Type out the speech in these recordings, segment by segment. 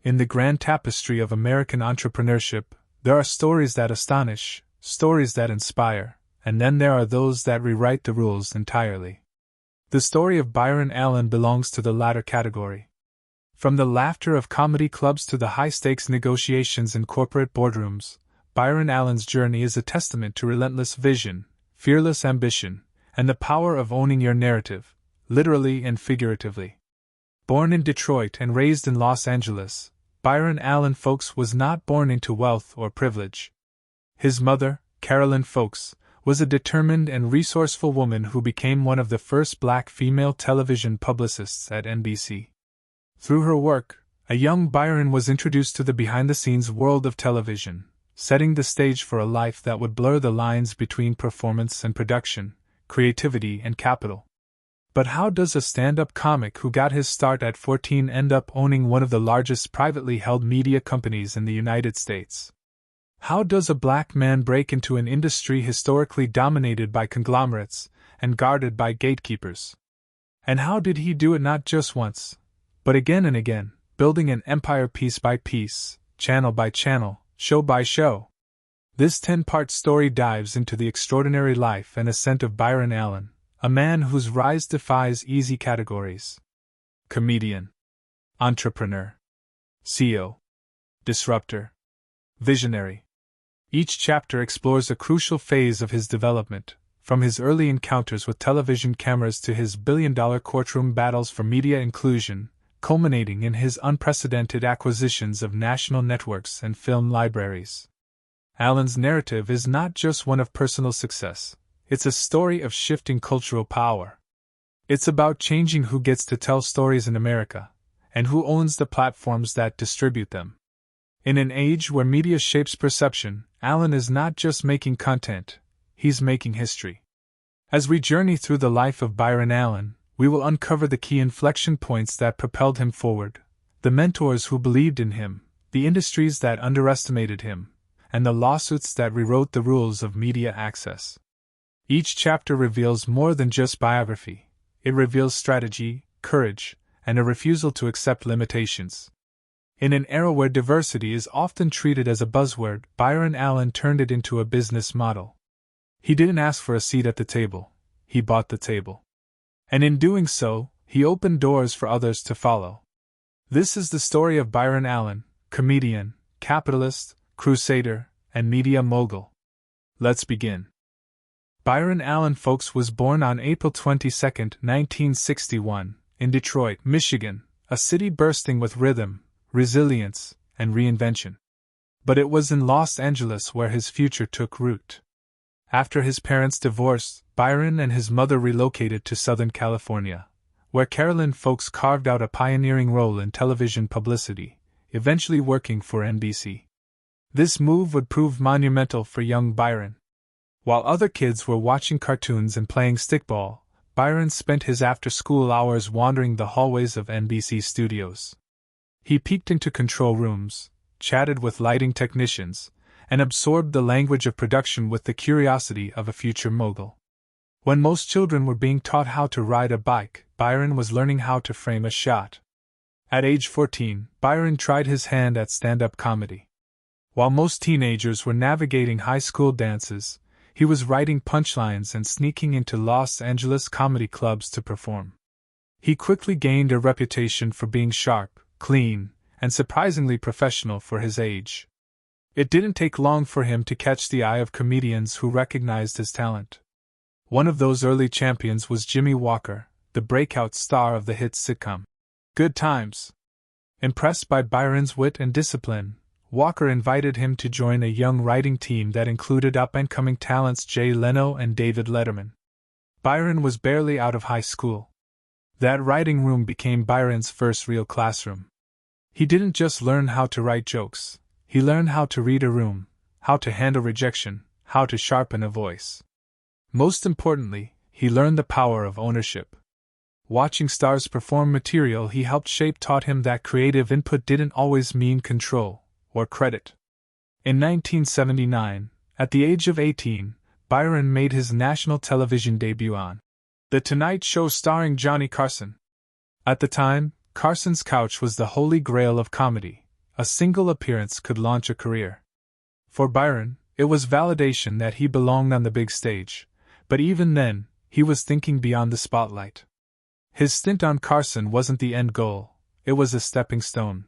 In the grand tapestry of American entrepreneurship, there are stories that astonish, stories that inspire, and then there are those that rewrite the rules entirely. The story of Byron Allen belongs to the latter category. From the laughter of comedy clubs to the high-stakes negotiations in corporate boardrooms, Byron Allen's journey is a testament to relentless vision, fearless ambition, and the power of owning your narrative, literally and figuratively. Born in Detroit and raised in Los Angeles, Byron Allen Folks was not born into wealth or privilege. His mother, Carolyn Folks, was a determined and resourceful woman who became one of the first black female television publicists at NBC. Through her work, a young Byron was introduced to the behind-the-scenes world of television, setting the stage for a life that would blur the lines between performance and production, creativity and capital. But how does a stand-up comic who got his start at 14 end up owning one of the largest privately held media companies in the United States? How does a black man break into an industry historically dominated by conglomerates and guarded by gatekeepers? And how did he do it not just once, but again and again, building an empire piece by piece, channel by channel, show by show? This 10-part story dives into the extraordinary life and ascent of Byron Allen, a man whose rise defies easy categories. Comedian, entrepreneur, CEO, disruptor, visionary. Each chapter explores a crucial phase of his development, from his early encounters with television cameras to his billion-dollar courtroom battles for media inclusion, culminating in his unprecedented acquisitions of national networks and film libraries. Allen's narrative is not just one of personal success. It's a story of shifting cultural power. It's about changing who gets to tell stories in America, and who owns the platforms that distribute them. In an age where media shapes perception, Allen is not just making content, he's making history. As we journey through the life of Byron Allen, we will uncover the key inflection points that propelled him forward, the mentors who believed in him, the industries that underestimated him, and the lawsuits that rewrote the rules of media access. Each chapter reveals more than just biography. It reveals strategy, courage, and a refusal to accept limitations. In an era where diversity is often treated as a buzzword, Byron Allen turned it into a business model. He didn't ask for a seat at the table, he bought the table. And in doing so, he opened doors for others to follow. This is the story of Byron Allen, comedian, capitalist, crusader, and media mogul. Let's begin. Byron Allen Folks was born on April 22, 1961, in Detroit, Michigan, a city bursting with rhythm, resilience, and reinvention. But it was in Los Angeles where his future took root. After his parents divorced, Byron and his mother relocated to Southern California, where Carolyn Folks carved out a pioneering role in television publicity, eventually working for NBC. This move would prove monumental for young Byron. While other kids were watching cartoons and playing stickball, Byron spent his after-school hours wandering the hallways of NBC studios. He peeked into control rooms, chatted with lighting technicians, and absorbed the language of production with the curiosity of a future mogul. When most children were being taught how to ride a bike, Byron was learning how to frame a shot. At age 14, Byron tried his hand at stand-up comedy. While most teenagers were navigating high school dances, he was writing punchlines and sneaking into Los Angeles comedy clubs to perform. He quickly gained a reputation for being sharp, clean, and surprisingly professional for his age. It didn't take long for him to catch the eye of comedians who recognized his talent. One of those early champions was Jimmy Walker, the breakout star of the hit sitcom Good Times. Impressed by Byron's wit and discipline, Walker invited him to join a young writing team that included up-and-coming talents Jay Leno and David Letterman. Byron was barely out of high school. That writing room became Byron's first real classroom. He didn't just learn how to write jokes, he learned how to read a room, how to handle rejection, how to sharpen a voice. Most importantly, he learned the power of ownership. Watching stars perform material he helped shape taught him that creative input didn't always mean control or credit. In 1979, at the age of 18, Byron made his national television debut on The Tonight Show starring Johnny Carson. At the time, Carson's couch was the holy grail of comedy, a single appearance could launch a career. For Byron, it was validation that he belonged on the big stage, but even then, he was thinking beyond the spotlight. His stint on Carson wasn't the end goal, it was a stepping stone.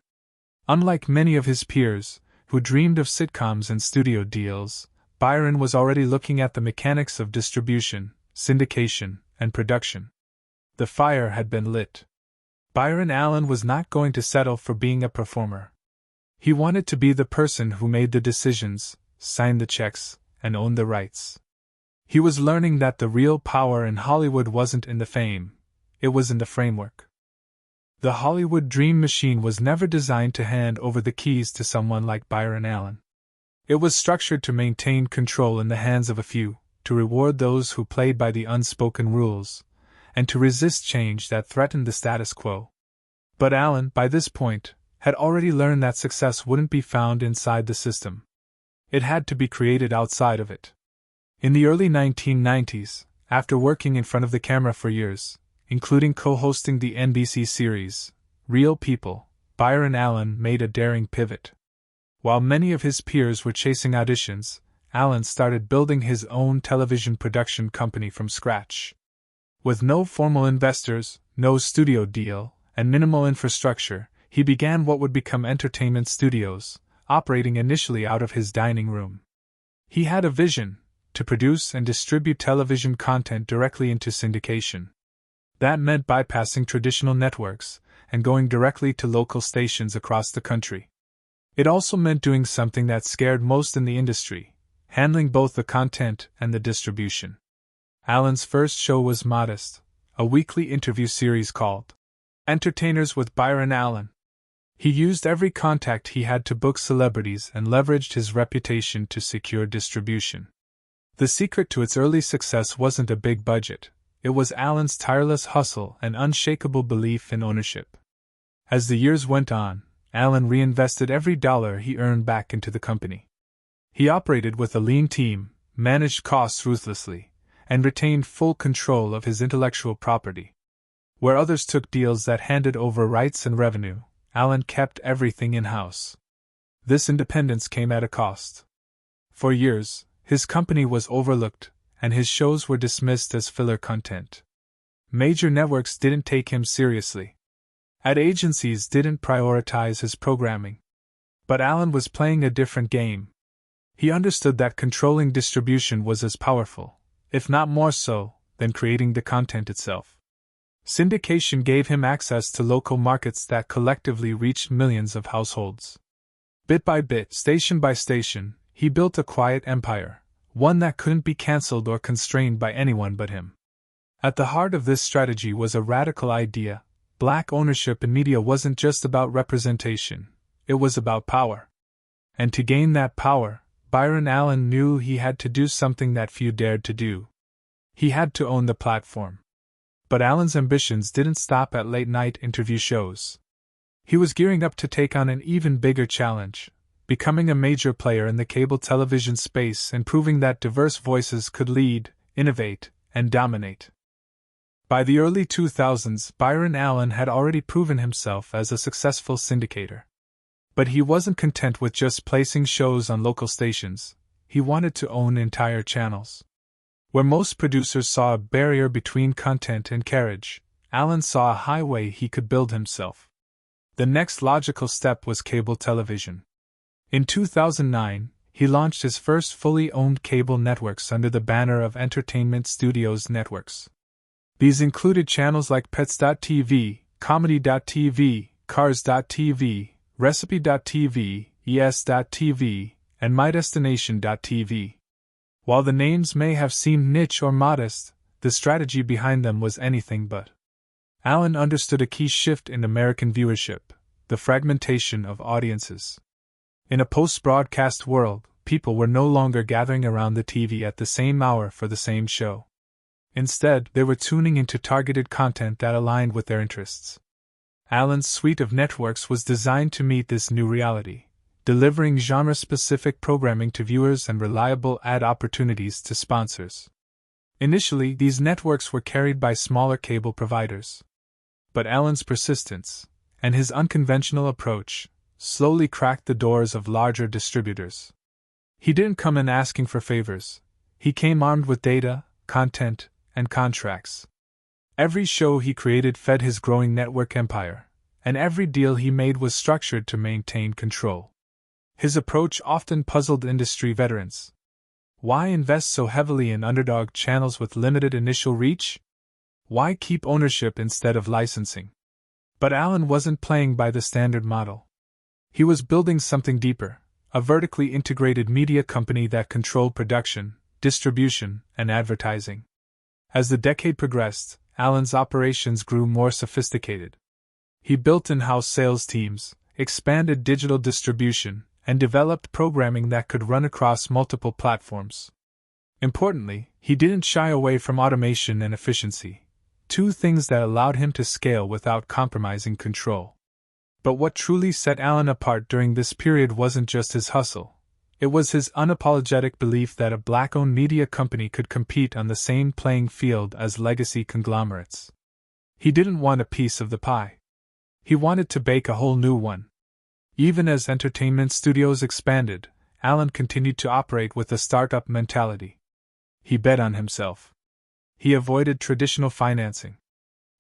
Unlike many of his peers, who dreamed of sitcoms and studio deals, Byron was already looking at the mechanics of distribution, syndication, and production. The fire had been lit. Byron Allen was not going to settle for being a performer. He wanted to be the person who made the decisions, signed the checks, and owned the rights. He was learning that the real power in Hollywood wasn't in the fame, it was in the framework. The Hollywood dream machine was never designed to hand over the keys to someone like Byron Allen. It was structured to maintain control in the hands of a few, to reward those who played by the unspoken rules, and to resist change that threatened the status quo. But Allen, by this point, had already learned that success wouldn't be found inside the system. It had to be created outside of it. In the early 1990s, after working in front of the camera for years, including co-hosting the NBC series, Real People, Byron Allen made a daring pivot. While many of his peers were chasing auditions, Allen started building his own television production company from scratch. With no formal investors, no studio deal, and minimal infrastructure, he began what would become Entertainment Studios, operating initially out of his dining room. He had a vision: to produce and distribute television content directly into syndication. That meant bypassing traditional networks and going directly to local stations across the country. It also meant doing something that scared most in the industry: handling both the content and the distribution. Allen's first show was modest, a weekly interview series called Entertainers with Byron Allen. He used every contact he had to book celebrities and leveraged his reputation to secure distribution. The secret to its early success wasn't a big budget, it was Allen's tireless hustle and unshakable belief in ownership. As the years went on, Allen reinvested every dollar he earned back into the company. He operated with a lean team, managed costs ruthlessly, and retained full control of his intellectual property. Where others took deals that handed over rights and revenue, Allen kept everything in-house. This independence came at a cost. For years, his company was overlooked, and his shows were dismissed as filler content. Major networks didn't take him seriously. Ad agencies didn't prioritize his programming. But Allen was playing a different game. He understood that controlling distribution was as powerful, if not more so, than creating the content itself. Syndication gave him access to local markets that collectively reached millions of households. Bit by bit, station by station, he built a quiet empire, one that couldn't be cancelled or constrained by anyone but him. At the heart of this strategy was a radical idea: black ownership in media wasn't just about representation, it was about power. And to gain that power, Byron Allen knew he had to do something that few dared to do. He had to own the platform. But Allen's ambitions didn't stop at late-night interview shows. He was gearing up to take on an even bigger challenge: becoming a major player in the cable television space and proving that diverse voices could lead, innovate, and dominate. By the early 2000s, Byron Allen had already proven himself as a successful syndicator. But he wasn't content with just placing shows on local stations, he wanted to own entire channels. Where most producers saw a barrier between content and carriage, Allen saw a highway he could build himself. The next logical step was cable television. In 2009, he launched his first fully owned cable networks under the banner of Entertainment Studios Networks. These included channels like Pets.tv, Comedy.tv, Cars.tv, Recipe.tv, ES.tv, and MyDestination.tv. While the names may have seemed niche or modest, the strategy behind them was anything but. Allen understood a key shift in American viewership: the fragmentation of audiences. In a post-broadcast world, people were no longer gathering around the TV at the same hour for the same show. Instead, they were tuning into targeted content that aligned with their interests. Allen's suite of networks was designed to meet this new reality, delivering genre-specific programming to viewers and reliable ad opportunities to sponsors. Initially, these networks were carried by smaller cable providers. But Allen's persistence, and his unconventional approach, slowly cracked the doors of larger distributors. He didn't come in asking for favors. He came armed with data, content, and contracts. Every show he created fed his growing network empire, and every deal he made was structured to maintain control. His approach often puzzled industry veterans. Why invest so heavily in underdog channels with limited initial reach? Why keep ownership instead of licensing? But Allen wasn't playing by the standard model. He was building something deeper, a vertically integrated media company that controlled production, distribution, and advertising. As the decade progressed, Allen's operations grew more sophisticated. He built in-house sales teams, expanded digital distribution, and developed programming that could run across multiple platforms. Importantly, he didn't shy away from automation and efficiency, two things that allowed him to scale without compromising control. But what truly set Allen apart during this period wasn't just his hustle. It was his unapologetic belief that a black-owned media company could compete on the same playing field as legacy conglomerates. He didn't want a piece of the pie. He wanted to bake a whole new one. Even as entertainment studios expanded, Allen continued to operate with a startup mentality. He bet on himself. He avoided traditional financing.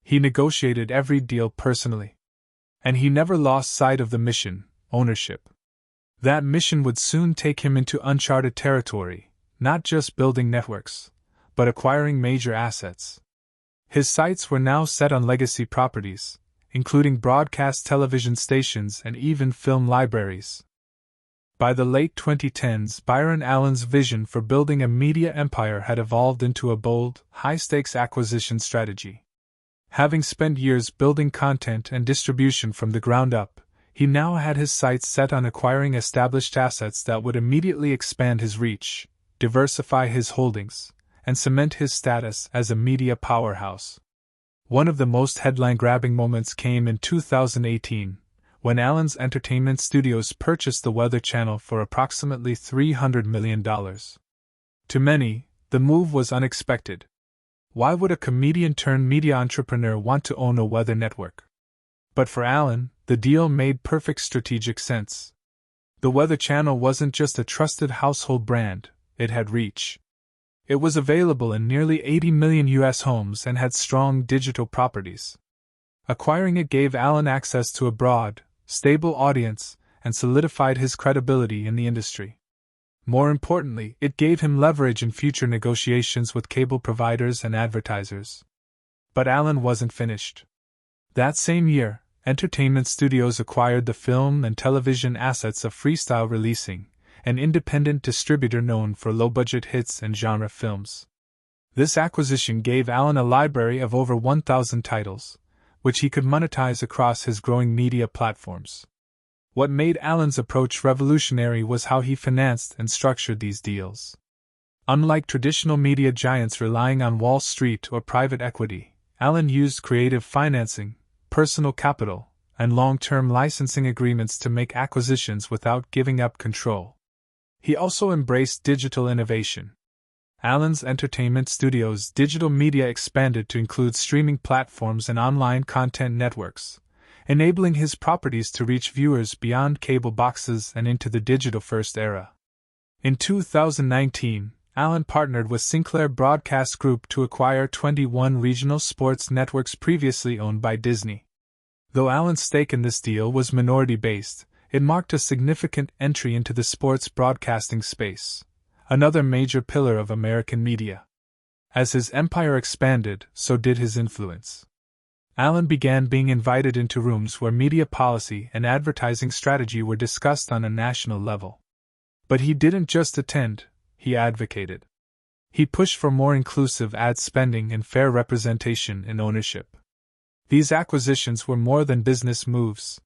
He negotiated every deal personally. And he never lost sight of the mission, ownership. That mission would soon take him into uncharted territory, not just building networks, but acquiring major assets. His sights were now set on legacy properties, including broadcast television stations and even film libraries. By the late 2010s, Byron Allen's vision for building a media empire had evolved into a bold, high-stakes acquisition strategy. Having spent years building content and distribution from the ground up, he now had his sights set on acquiring established assets that would immediately expand his reach, diversify his holdings, and cement his status as a media powerhouse. One of the most headline-grabbing moments came in 2018, when Allen's entertainment studios purchased the Weather Channel for approximately $300 million. To many, the move was unexpected. Why would a comedian-turned-media entrepreneur want to own a weather network? But for Allen, the deal made perfect strategic sense. The Weather Channel wasn't just a trusted household brand, it had reach. It was available in nearly 80 million U.S. homes and had strong digital properties. Acquiring it gave Allen access to a broad, stable audience and solidified his credibility in the industry. More importantly, it gave him leverage in future negotiations with cable providers and advertisers. But Allen wasn't finished. That same year, Entertainment Studios acquired the film and television assets of Freestyle Releasing, an independent distributor known for low-budget hits and genre films. This acquisition gave Allen a library of over 1,000 titles, which he could monetize across his growing media platforms. What made Allen's approach revolutionary was how he financed and structured these deals. Unlike traditional media giants relying on Wall Street or private equity, Allen used creative financing, personal capital, and long-term licensing agreements to make acquisitions without giving up control. He also embraced digital innovation. Allen's Entertainment Studios' digital media expanded to include streaming platforms and online content networks, enabling his properties to reach viewers beyond cable boxes and into the digital-first era. In 2019, Allen partnered with Sinclair Broadcast Group to acquire 21 regional sports networks previously owned by Disney. Though Allen's stake in this deal was minority-based, it marked a significant entry into the sports broadcasting space, another major pillar of American media. As his empire expanded, so did his influence. Allen began being invited into rooms where media policy and advertising strategy were discussed on a national level. But he didn't just attend, he advocated. He pushed for more inclusive ad spending and fair representation in ownership. These acquisitions were more than business moves.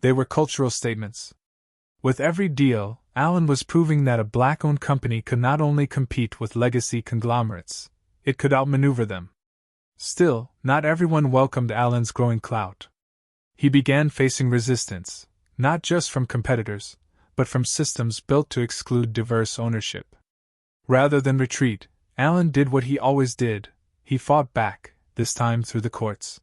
They were cultural statements. With every deal, Allen was proving that a black-owned company could not only compete with legacy conglomerates, it could outmaneuver them. Still, not everyone welcomed Allen's growing clout. He began facing resistance, not just from competitors, but from systems built to exclude diverse ownership. Rather than retreat, Allen did what he always did: he fought back, this time through the courts.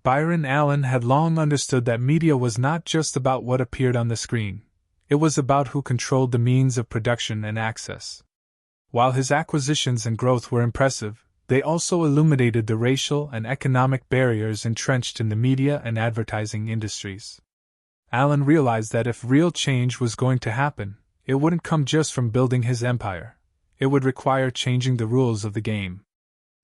Byron Allen had long understood that media was not just about what appeared on the screen, it was about who controlled the means of production and access. While his acquisitions and growth were impressive, they also illuminated the racial and economic barriers entrenched in the media and advertising industries. Allen realized that if real change was going to happen, it wouldn't come just from building his empire. It would require changing the rules of the game.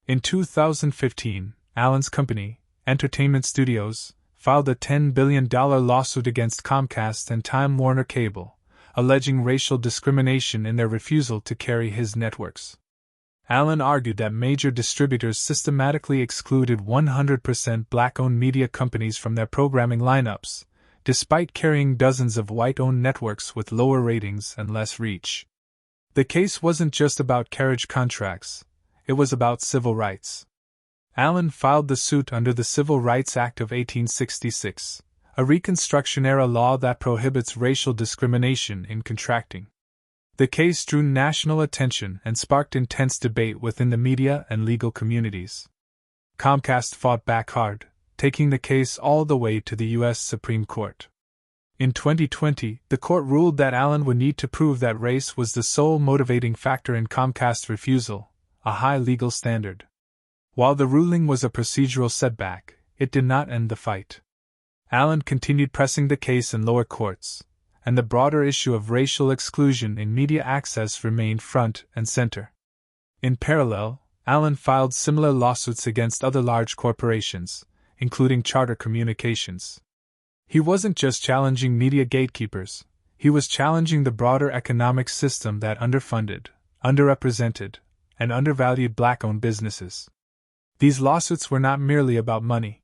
In 2015, Allen's company, Entertainment Studios, filed a $10 billion lawsuit against Comcast and Time Warner Cable, alleging racial discrimination in their refusal to carry his networks. Allen argued that major distributors systematically excluded 100% black-owned media companies from their programming lineups, despite carrying dozens of white-owned networks with lower ratings and less reach. The case wasn't just about carriage contracts, it was about civil rights. Allen filed the suit under the Civil Rights Act of 1866, a Reconstruction-era law that prohibits racial discrimination in contracting. The case drew national attention and sparked intense debate within the media and legal communities. Comcast fought back hard, taking the case all the way to the U.S. Supreme Court. In 2020, the court ruled that Allen would need to prove that race was the sole motivating factor in Comcast's refusal, a high legal standard. While the ruling was a procedural setback, it did not end the fight. Allen continued pressing the case in lower courts, and the broader issue of racial exclusion in media access remained front and center. In parallel, Allen filed similar lawsuits against other large corporations, including Charter Communications. He wasn't just challenging media gatekeepers, he was challenging the broader economic system that underfunded, underrepresented, and undervalued black-owned businesses. These lawsuits were not merely about money.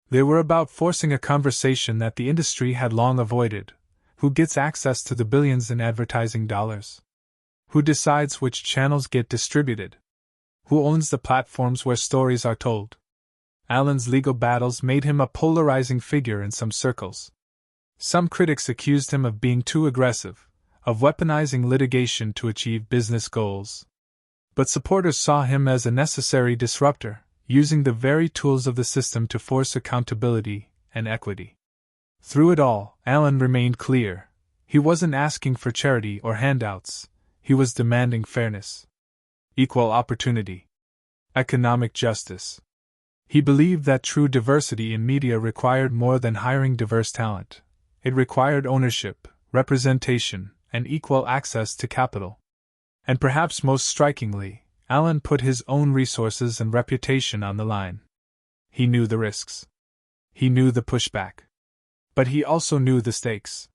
They were about forcing a conversation that the industry had long avoided. Who gets access to the billions in advertising dollars? Who decides which channels get distributed? Who owns the platforms where stories are told? Allen's legal battles made him a polarizing figure in some circles. Some critics accused him of being too aggressive, of weaponizing litigation to achieve business goals. But supporters saw him as a necessary disruptor, using the very tools of the system to force accountability and equity. Through it all, Allen remained clear. He wasn't asking for charity or handouts, he was demanding fairness, equal opportunity, economic justice. He believed that true diversity in media required more than hiring diverse talent. It required ownership, representation, and equal access to capital. And perhaps most strikingly, Allen put his own resources and reputation on the line. He knew the risks. He knew the pushback. But he also knew the stakes.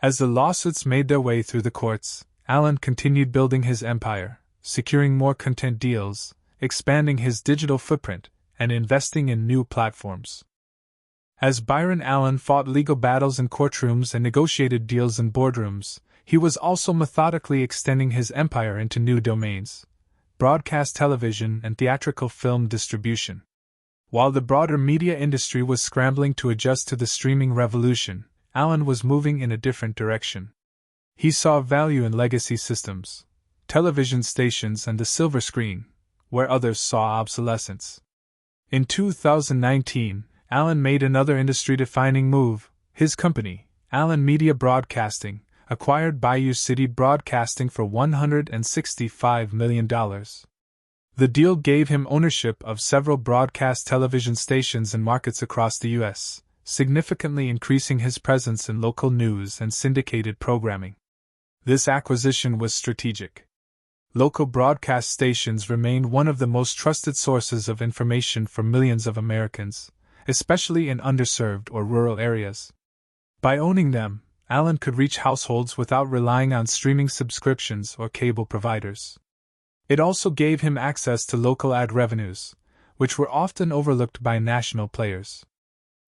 As the lawsuits made their way through the courts, Allen continued building his empire, securing more content deals, expanding his digital footprint, and investing in new platforms. As Byron Allen fought legal battles in courtrooms and negotiated deals in boardrooms, he was also methodically extending his empire into new domains: broadcast television and theatrical film distribution. While the broader media industry was scrambling to adjust to the streaming revolution, Allen was moving in a different direction. He saw value in legacy systems, television stations, and the silver screen, where others saw obsolescence. In 2019, Allen made another industry-defining move. His company, Allen Media Broadcasting, acquired Bayou City Broadcasting for $165 million. The deal gave him ownership of several broadcast television stations in markets across the U.S., significantly increasing his presence in local news and syndicated programming. This acquisition was strategic. Local broadcast stations remained one of the most trusted sources of information for millions of Americans, especially in underserved or rural areas. By owning them, Allen could reach households without relying on streaming subscriptions or cable providers. It also gave him access to local ad revenues, which were often overlooked by national players.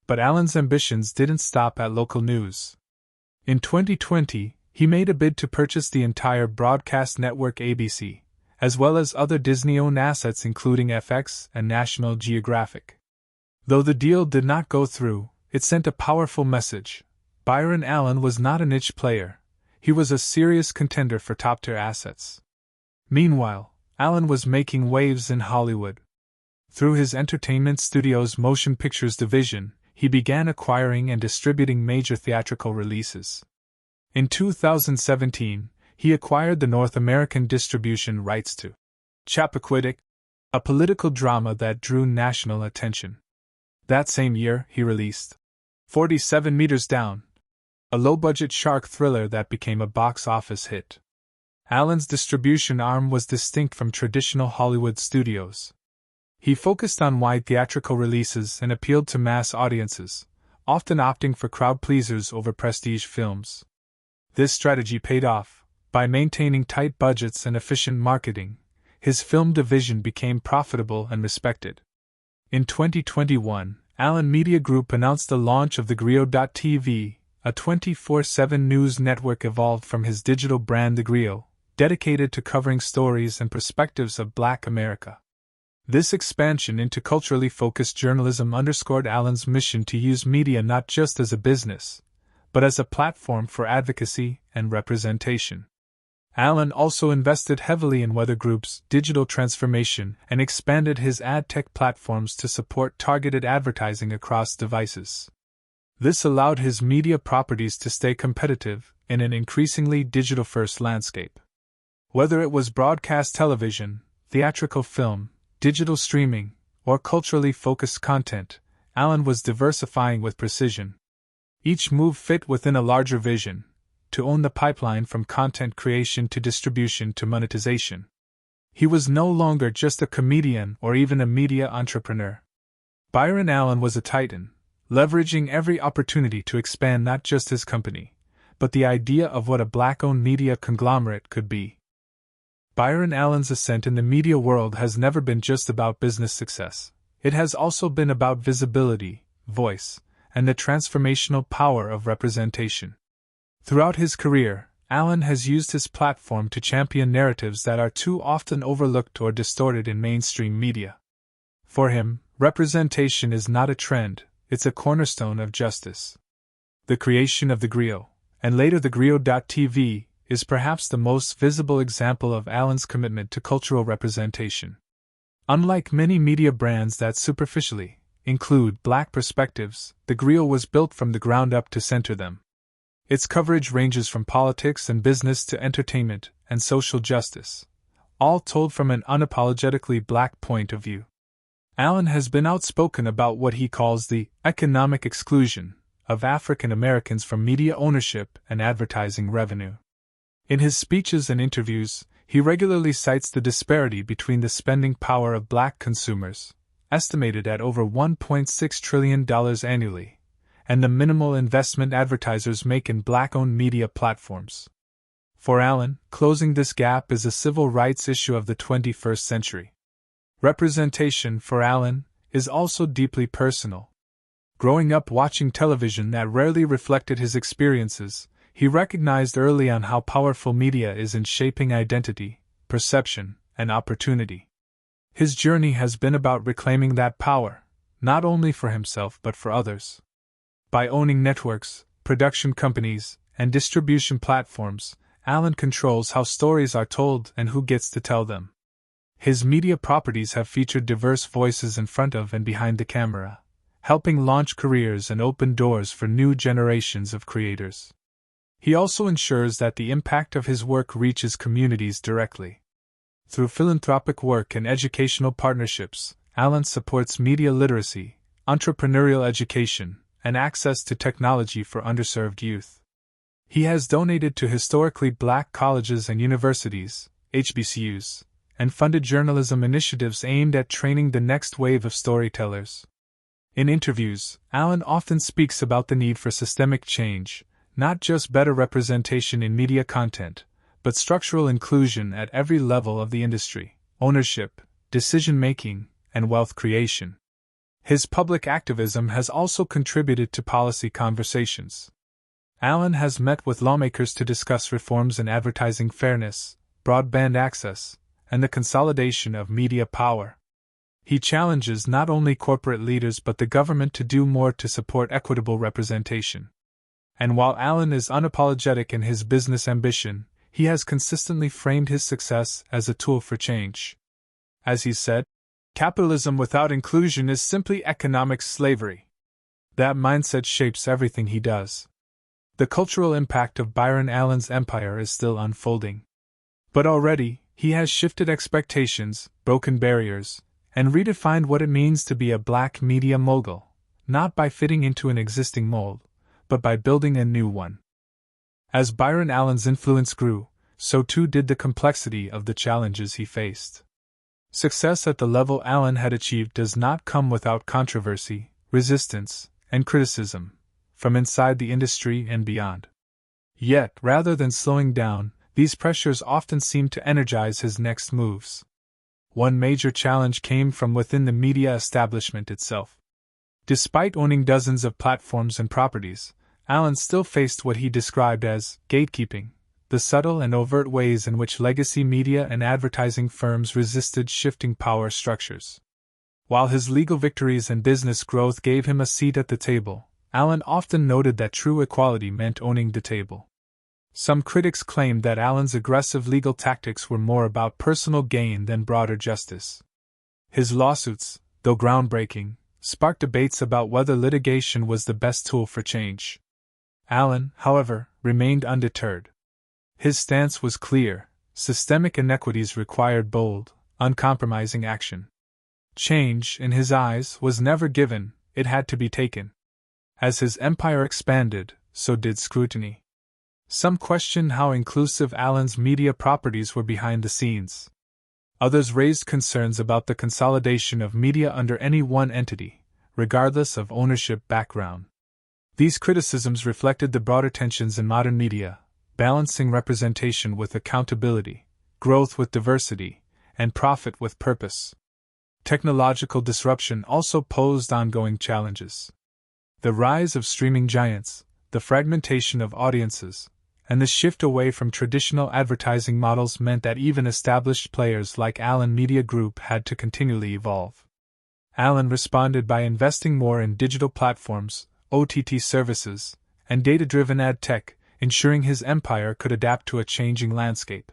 But Allen's ambitions didn't stop at local news. In 2020, he made a bid to purchase the entire broadcast network ABC, as well as other Disney-owned assets including FX and National Geographic. Though the deal did not go through, it sent a powerful message. Byron Allen was not a niche player. He was a serious contender for top-tier assets. Meanwhile, Allen was making waves in Hollywood. Through his entertainment studio's motion pictures division, he began acquiring and distributing major theatrical releases. In 2017, he acquired the North American distribution rights to Chappaquiddick, a political drama that drew national attention. That same year, he released 47 Meters Down, a low-budget shark thriller that became a box office hit. Allen's distribution arm was distinct from traditional Hollywood studios. He focused on wide theatrical releases and appealed to mass audiences, often opting for crowd pleasers over prestige films. This strategy paid off. By maintaining tight budgets and efficient marketing, his film division became profitable and respected. In 2021, Allen Media Group announced the launch of TheGrio.tv, a 24/7 news network evolved from his digital brand The Grio, dedicated to covering stories and perspectives of Black America. This expansion into culturally focused journalism underscored Allen's mission to use media not just as a business, but as a platform for advocacy and representation. Allen also invested heavily in Weather Group's digital transformation and expanded his ad tech platforms to support targeted advertising across devices. This allowed his media properties to stay competitive in an increasingly digital-first landscape. Whether it was broadcast television, theatrical film, digital streaming, or culturally focused content, Allen was diversifying with precision. Each move fit within a larger vision: to own the pipeline from content creation to distribution to monetization. He was no longer just a comedian or even a media entrepreneur. Byron Allen was a titan, leveraging every opportunity to expand not just his company, but the idea of what a Black-owned media conglomerate could be. Byron Allen's ascent in the media world has never been just about business success. It has also been about visibility, voice, and the transformational power of representation. Throughout his career, Allen has used his platform to champion narratives that are too often overlooked or distorted in mainstream media. For him, representation is not a trend, it's a cornerstone of justice. The creation of The Grio, and later TheGrio.tv, is perhaps the most visible example of Allen's commitment to cultural representation. Unlike many media brands that superficially include Black perspectives, The Grio was built from the ground up to center them. Its coverage ranges from politics and business to entertainment and social justice, all told from an unapologetically Black point of view. Allen has been outspoken about what he calls the economic exclusion of African Americans from media ownership and advertising revenue. In his speeches and interviews, he regularly cites the disparity between the spending power of Black consumers, estimated at over $1.6 trillion annually, and the minimal investment advertisers make in Black-owned media platforms. For Allen, closing this gap is a civil rights issue of the 21st century. Representation, for Allen, is also deeply personal. Growing up watching television that rarely reflected his experiences, he recognized early on how powerful media is in shaping identity, perception, and opportunity. His journey has been about reclaiming that power, not only for himself but for others. By owning networks, production companies, and distribution platforms, Allen controls how stories are told and who gets to tell them. His media properties have featured diverse voices in front of and behind the camera, helping launch careers and open doors for new generations of creators. He also ensures that the impact of his work reaches communities directly. Through philanthropic work and educational partnerships, Allen supports media literacy, entrepreneurial education, and access to technology for underserved youth. He has donated to historically Black colleges and universities, HBCUs, and funded journalism initiatives aimed at training the next wave of storytellers. In interviews, Allen often speaks about the need for systemic change, not just better representation in media content, but structural inclusion at every level of the industry: ownership, decision-making, and wealth creation. His public activism has also contributed to policy conversations. Allen has met with lawmakers to discuss reforms in advertising fairness, broadband access, and the consolidation of media power. He challenges not only corporate leaders but the government to do more to support equitable representation. And while Allen is unapologetic in his business ambition, he has consistently framed his success as a tool for change. As he said, Capitalism without inclusion is simply economic slavery. That mindset shapes everything he does. The cultural impact of Byron Allen's empire is still unfolding. But already, he has shifted expectations, broken barriers, and redefined what it means to be a black media mogul, not by fitting into an existing mold, but by building a new one. As Byron Allen's influence grew, so too did the complexity of the challenges he faced. Success at the level Allen had achieved does not come without controversy, resistance, and criticism, from inside the industry and beyond. Yet, rather than slowing down, these pressures often seemed to energize his next moves. One major challenge came from within the media establishment itself. Despite owning dozens of platforms and properties, Allen still faced what he described as gatekeeping, the subtle and overt ways in which legacy media and advertising firms resisted shifting power structures. While his legal victories and business growth gave him a seat at the table, Allen often noted that true equality meant owning the table. Some critics claimed that Allen's aggressive legal tactics were more about personal gain than broader justice. His lawsuits, though groundbreaking, sparked debates about whether litigation was the best tool for change. Allen, however, remained undeterred. His stance was clear: systemic inequities required bold, uncompromising action. Change, in his eyes, was never given, it had to be taken. As his empire expanded, so did scrutiny. Some questioned how inclusive Allen's media properties were behind the scenes. Others raised concerns about the consolidation of media under any one entity, regardless of ownership background. These criticisms reflected the broader tensions in modern media, balancing representation with accountability, growth with diversity, and profit with purpose. Technological disruption also posed ongoing challenges. The rise of streaming giants, the fragmentation of audiences, and the shift away from traditional advertising models meant that even established players like Allen Media Group had to continually evolve. Allen responded by investing more in digital platforms, OTT services, and data-driven ad tech, ensuring his empire could adapt to a changing landscape.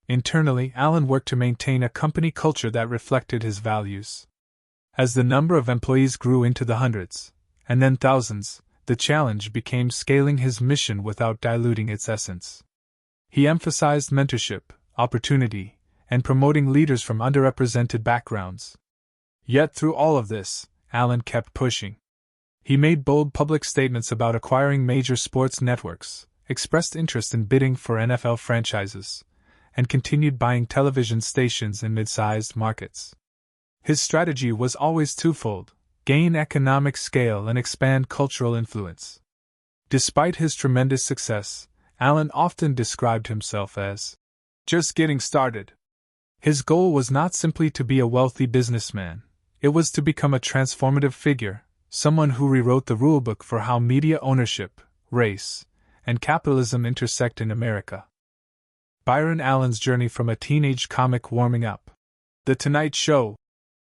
Internally, Allen worked to maintain a company culture that reflected his values. As the number of employees grew into the hundreds, and then thousands, the challenge became scaling his mission without diluting its essence. He emphasized mentorship, opportunity, and promoting leaders from underrepresented backgrounds. Yet through all of this, Allen kept pushing. He made bold public statements about acquiring major sports networks, expressed interest in bidding for NFL franchises, and continued buying television stations in mid-sized markets. His strategy was always twofold: gain economic scale and expand cultural influence. Despite his tremendous success, Allen often described himself as just getting started. His goal was not simply to be a wealthy businessman, it was to become a transformative figure, someone who rewrote the rulebook for how media ownership, race, and capitalism intersect in America. Byron Allen's journey from a teenage comic warming up The Tonight Show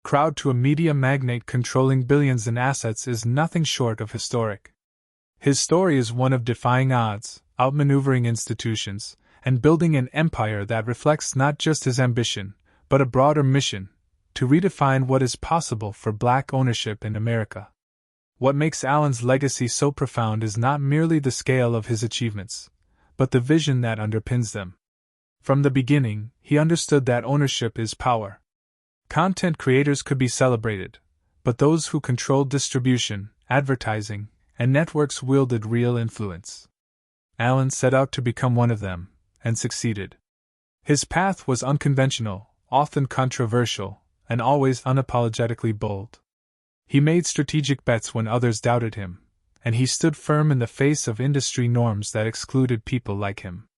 crowd to a media magnate controlling billions in assets is nothing short of historic. His story is one of defying odds, outmaneuvering institutions, and building an empire that reflects not just his ambition, but a broader mission: to redefine what is possible for Black ownership in America. What makes Allen's legacy so profound is not merely the scale of his achievements, but the vision that underpins them. From the beginning, he understood that ownership is power. Content creators could be celebrated, but those who controlled distribution, advertising, and networks wielded real influence. Allen set out to become one of them, and succeeded. His path was unconventional, often controversial, and always unapologetically bold. He made strategic bets when others doubted him, and he stood firm in the face of industry norms that excluded people like him.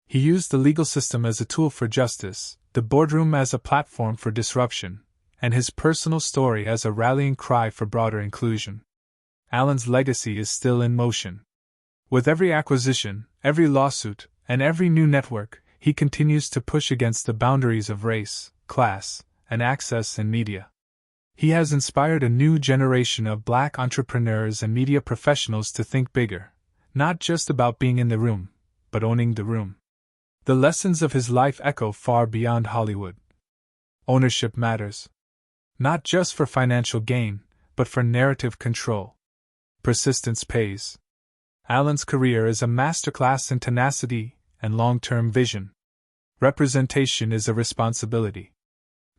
He used the legal system as a tool for justice, the boardroom as a platform for disruption, and his personal story as a rallying cry for broader inclusion. Allen's legacy is still in motion. With every acquisition, every lawsuit, and every new network, he continues to push against the boundaries of race, class, and access in media. He has inspired a new generation of Black entrepreneurs and media professionals to think bigger, not just about being in the room, but owning the room. The lessons of his life echo far beyond Hollywood. Ownership matters. Not just for financial gain, but for narrative control. Persistence pays. Allen's career is a masterclass in tenacity and long-term vision. Representation is a responsibility.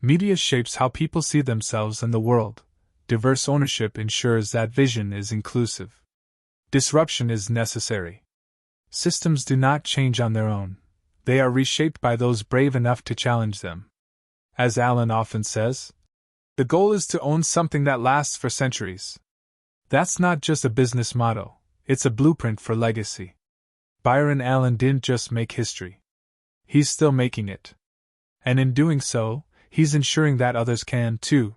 Media shapes how people see themselves and the world. Diverse ownership ensures that vision is inclusive. Disruption is necessary. Systems do not change on their own. They are reshaped by those brave enough to challenge them. As Allen often says, the goal is to own something that lasts for centuries. That's not just a business motto, it's a blueprint for legacy. Byron Allen didn't just make history. He's still making it. And in doing so, he's ensuring that others can, too.